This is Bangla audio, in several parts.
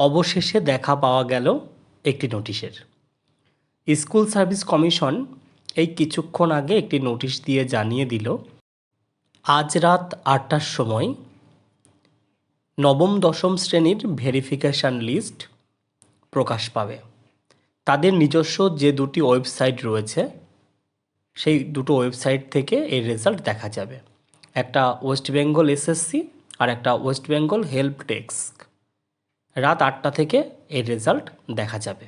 অবশেষে দেখা পাওয়া গেল একটি নোটিশের। স্কুল সার্ভিস কমিশন এই কিছুক্ষণ আগে একটি নোটিশ দিয়ে জানিয়ে দিল, আজ রাত ৮টার সময় নবম দশম শ্রেণীর ভেরিফিকেশান লিস্ট প্রকাশ পাবে। তাদের নিজস্ব যে দুটি ওয়েবসাইট রয়েছে সেই দুটো ওয়েবসাইট থেকে এর রেজাল্ট দেখা যাবে। একটা ওয়েস্ট বেঙ্গল এসএসসি আর একটা ওয়েস্ট বেঙ্গল হেল্প ডেস্ক। রাত ৮টা থেকে এর রেজাল্ট দেখা যাবে।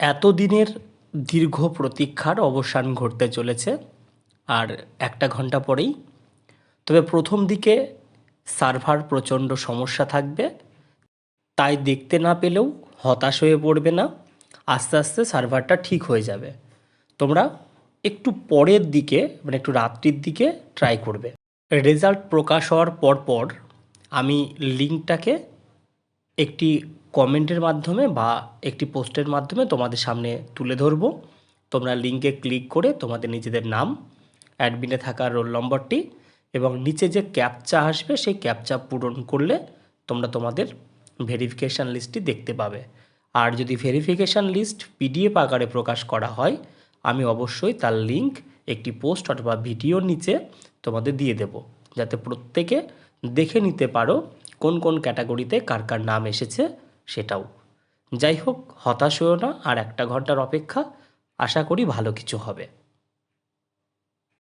এতদিনের দীর্ঘ প্রতীক্ষার অবসান ঘটতে চলেছে আর ১ ঘন্টা পরেই। তবে প্রথম দিকে সার্ভার প্রচণ্ড সমস্যা থাকবে, তাই দেখতে না পেলেও হতাশ হয়ে পড়বে না। আস্তে আস্তে সার্ভারটা ঠিক হয়ে যাবে। তোমরা একটু পরের দিকে মানে একটু রাত্রির দিকে ট্রাই করবে। রেজাল্ট প্রকাশ হওয়ার পর আমি লিঙ্কটাকে একটি কমেন্টের মাধ্যমে বা একটি পোস্টের মাধ্যমে তোমাদের সামনে তুলে ধরব। তোমরা লিঙ্কে ক্লিক করে তোমাদের নিজেদের নাম, অ্যাডমিনে থাকা রোল নম্বরটি এবং নিচে যে ক্যাপচা আসবে সেই ক্যাপচা পূরণ করলে তোমরা তোমাদের ভেরিফিকেশান লিস্টটি দেখতে পাবে। আর যদি ভেরিফিকেশান লিস্ট পিডিএফ আকারে প্রকাশ করা হয়, আমি অবশ্যই তার লিঙ্ক একটি পোস্ট অথবা ভিডিওর নিচে তোমাদের দিয়ে দেব, যাতে প্রত্যেকে দেখে নিতে পারো কোন কোন ক্যাটাগরিতে কার কার নাম এসেছে সেটাও। যাই হোক, হতাশ হয়েও না, আর ১ ঘন্টার অপেক্ষা, আশা করি ভালো কিছু হবে।